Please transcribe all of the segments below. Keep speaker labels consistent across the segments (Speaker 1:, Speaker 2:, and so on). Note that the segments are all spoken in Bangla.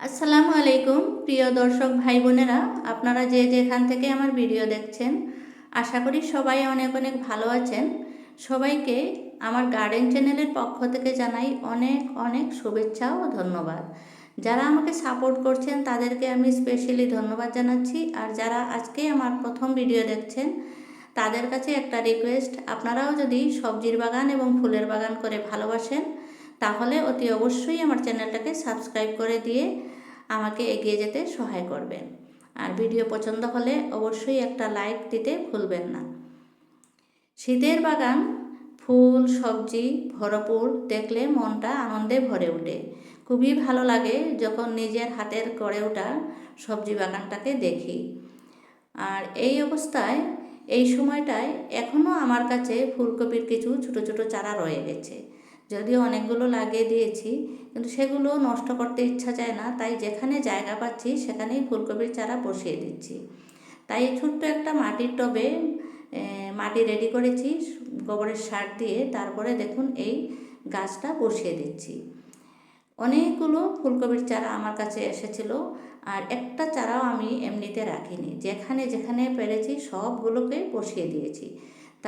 Speaker 1: আসসালামু আলাইকুম প্রিয় দর্শক ভাই বোনেরা, আপনারা যে যেখান থেকে আমার ভিডিও দেখছেন, আশা করি সবাই অনেক অনেক ভালো আছেন। সবাইকে আমার গার্ডেন চ্যানেলের পক্ষ থেকে জানাই অনেক অনেক শুভেচ্ছা ও ধন্যবাদ। যারা আমাকে সাপোর্ট করছেন তাদেরকে আমি স্পেশালি ধন্যবাদ জানাচ্ছি। আর যারা আজকে আমার প্রথম ভিডিও দেখছেন তাদের কাছে একটা রিকোয়েস্ট, আপনারাও যদি সবজির বাগান এবং ফুলের বাগান করে ভালোবাসেন তাহলে অতি অবশ্যই আমার চ্যানেলটাকে সাবস্ক্রাইব করে দিয়ে আমাকে এগিয়ে যেতে সহায় করবেন। আর ভিডিও পছন্দ হলে অবশ্যই একটা লাইক দিতে ভুলবেন না। শীতের বাগান ফুল সবজি ভরপুর দেখলে মনটা আনন্দে ভরে ওঠে। খুবই ভালো লাগে যখন নিজের হাতের গড়ে ওঠা সবজি বাগানটাকে দেখি। আর এই অবস্থায় এই সময়টায় এখনও আমার কাছে ফুলকপির কিছু ছোট ছোট চারা রয়ে গেছে। যদিও অনেকগুলো লাগিয়ে দিয়েছি, কিন্তু সেগুলো নষ্ট করতে ইচ্ছা যায় না, তাই যেখানে জায়গা পাচ্ছি সেখানেই ফুলকপির চারা বসিয়ে দিচ্ছি। তাই ছোট্ট একটা মাটির টবে মাটি রেডি করেছি গোবরের সার দিয়ে, তারপরে দেখুন এই গাছটা বসিয়ে দিচ্ছি। অনেকগুলো ফুলকপির চারা আমার কাছে এসেছিল, আর একটা চারাও আমি এমনিতে রাখিনি, যেখানে যেখানে পেরেছি সবগুলোকে বসিয়ে দিয়েছি।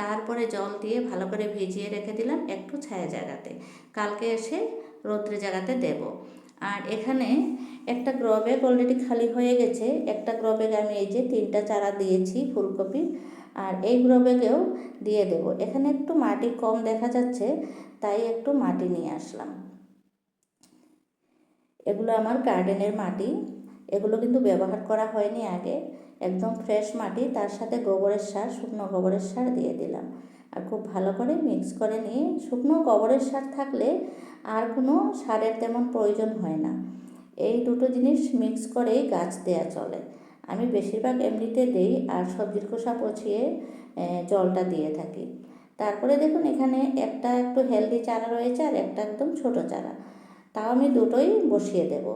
Speaker 1: তারপরে জল দিয়ে ভালো করে ভিজিয়ে রেখে দিলাম একটু ছায়া জায়গাতে, কালকে এসে রৌদ্রের জায়গাতে দেব। আর এখানে একটা গ্রো ব্যাগ অলরেডি খালি হয়ে গেছে। একটা গ্রো ব্যাগে আমি এই যে 3টা চারা দিয়েছি ফুলকপি, আর এই গ্রো ব্যাগেও দিয়ে দেব। এখানে একটু মাটি কম দেখা যাচ্ছে, তাই একটু মাটি নিয়ে আসলাম। এগুলো আমার গার্ডেনের মাটি, এগুলো কিন্তু ব্যবহার করা হয়নি আগে, একদম ফ্রেশ মাটি। তার সাথে গোবরের সার, শুকনো গোবরের সার দিয়ে দিলাম। আর খুব ভালো করে মিক্স করে নিয়ে, শুকনো গোবরের সার থাকলে আর কোনো সারের তেমন প্রয়োজন হয় না। এই দুটো জিনিস মিক্স করেই গাছ দেয়া চলে। আমি বেশিরভাগ এমনিতে দিই, আর সবজির খোসা পচিয়ে জলটা দিয়ে থাকি। তারপরে দেখুন এখানে একটা একটু হেলদি চারা রয়েছে আর একটা একদম ছোট চারা, তাও আমি দুটোই বসিয়ে দেব।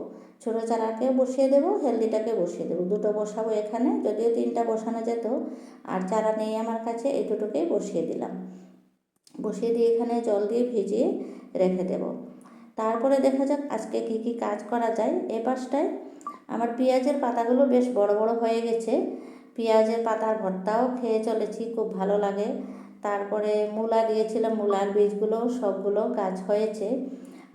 Speaker 1: ছোটো চারাকেও বসিয়ে দেব, হেলদিটাকে বসিয়ে দেবো, দুটো বসাবো এখানে। যদিও 3টা বসানো যেত, আর চারা নেই আমার কাছে, এই দুটোকেই বসিয়ে দিলাম। বসিয়ে দিয়ে এখানে জল দিয়ে ভিজিয়ে রেখে দেব। তারপরে দেখা যাক আজকে কি কি কাজ করা যায়। এ পাশটায় আমার পেঁয়াজের পাতাগুলো বেশ বড় বড় হয়ে গেছে। পেঁয়াজের পাতার ভর্তাও খেয়ে চলেছি, খুব ভালো লাগে। তারপরে মূলা দিয়েছিলাম, মূলার বীজগুলো সবগুলো গাছ হয়েছে।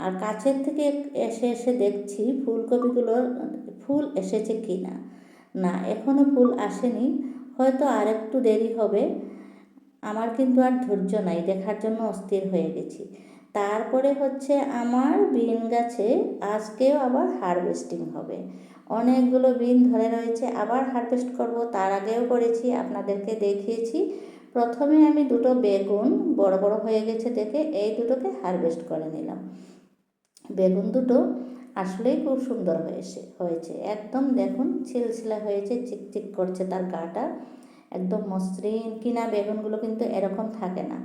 Speaker 1: আর কাছের থেকে এসে এসে দেখছি ফুলকপিগুলোর ফুল এসেছে কি না। না, এখনও ফুল আসেনি, হয়তো আর একটু দেরি হবে। আমার কিন্তু আর ধৈর্য নাই, দেখার জন্য অস্থির হয়ে গেছি। তারপরে হচ্ছে আমার বিন গাছে আজকেও আবার হারভেস্টিং হবে। অনেকগুলো বিন ধরে রয়েছে, আবার হারভেস্ট করব। তার আগেও করেছি, আপনাদেরকে দেখিয়েছি। প্রথমে আমি দুটো বেগুন বড় বড় হয়ে গেছে দেখে এই দুটোকে হারভেস্ট করে নিলাম। বেগুন দুটো আসলেই খুব সুন্দর হয়েছে একদম দেখুন, ছিলছিলা হয়েছে, চিকচিক করছে তার গাটা, একদম মসৃণ। কিনা বেগুনগুলো কিন্তু এরকম থাকে না।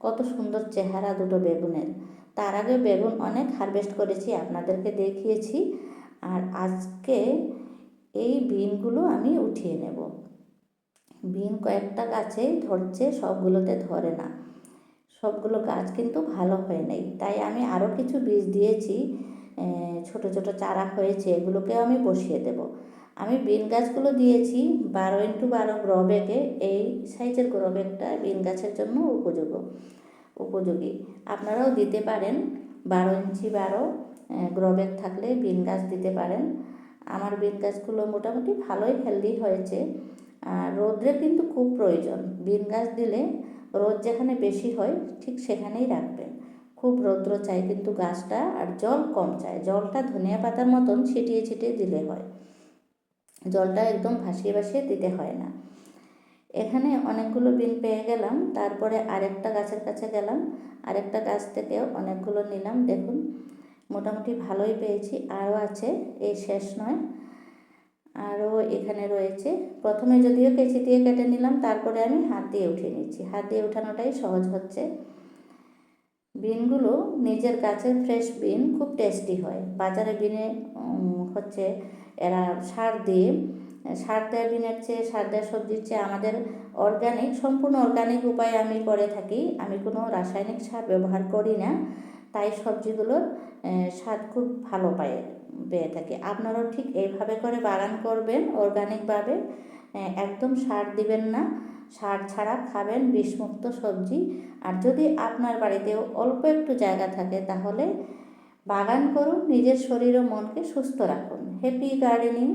Speaker 1: কত সুন্দর চেহারা দুটো বেগুনের। তার আগে বেগুন অনেক হারভেস্ট করেছি, আপনাদেরকে দেখিয়েছি। আর আজকে এই বিনগুলো আমি উঠিয়ে নেব। বিন কয়েকটা গাছেই ধরছে, সবগুলোতে ধরে না। সবগুলো গাছ কিন্তু ভালো হয় নাই, তাই আমি আরও কিছু বীজ দিয়েছি, ছোট ছোট চারা হয়েছে, এগুলোকেও আমি বসিয়ে দেব। আমি বিন গাছগুলো দিয়েছি 12x12 গ্রো ব্যাগে। এই সাইজের গ্রো ব্যাগটা বিন গাছের জন্য উপযোগী। আপনারাও দিতে পারেন, 12x12 গ্রো ব্যাগ থাকলে বিন গাছ দিতে পারেন। আমার বিন গাছগুলো মোটামুটি ভালোই হেলদি হয়েছে। আর রোদ্রের কিন্তু খুব প্রয়োজন, বিন গাছ দিলে রোদ যেখানে বেশি হয় ঠিক সেখানেই রাখবেন। খুব রৌদ্র চাই কিন্তু গাছটা, আর জল কম চায়। জলটা ধনিয়া পাতার মতন ছিটিয়ে ছিটিয়ে দিলে হয়, জলটা একদম ভাসিয়ে ভাসিয়ে দিতে হয় না। এখানে অনেকগুলো বিন পেয়ে গেলাম। তারপরে আরেকটা গাছের কাছে গেলাম, আরেকটা গাছ থেকেও অনেকগুলো নিলাম। দেখুন মোটামুটি ভালোই পেয়েছি, আরও আছে, এই শেষ নয়, আরও এখানে রয়েছে। প্রথমে যদিও কেঁচি দিয়ে কেটে নিলাম, তারপরে আমি হাত দিয়ে উঠিয়ে নিচ্ছি। হাত দিয়ে উঠানোটাই সহজ হচ্ছে। বিনগুলো নিজের গাছের ফ্রেশ বিন খুব টেস্টি হয়। বাজারে বিনে হচ্ছে এরা সার দেওয়া বিনের চেয়ে, সার দেওয়া সবজির চেয়ে আমাদের সম্পূর্ণ অর্গানিক উপায়ে আমি করে থাকি। আমি কোনো রাসায়নিক সার ব্যবহার করি না, তাই সবজিগুলোর স্বাদ খুব ভালো পেয়ে থাকি। আপনারাও ঠিক এইভাবে করে বাগান করবেন অর্গানিকভাবে, একদম সার দিবেন না, সার ছাড়া খাবেন বিষমুক্ত সবজি। আর যদি আপনার বাড়িতেও অল্প একটু জায়গা থাকে তাহলে বাগান করুন, নিজের শরীর ও মনকে সুস্থ রাখুন। Happy gardening.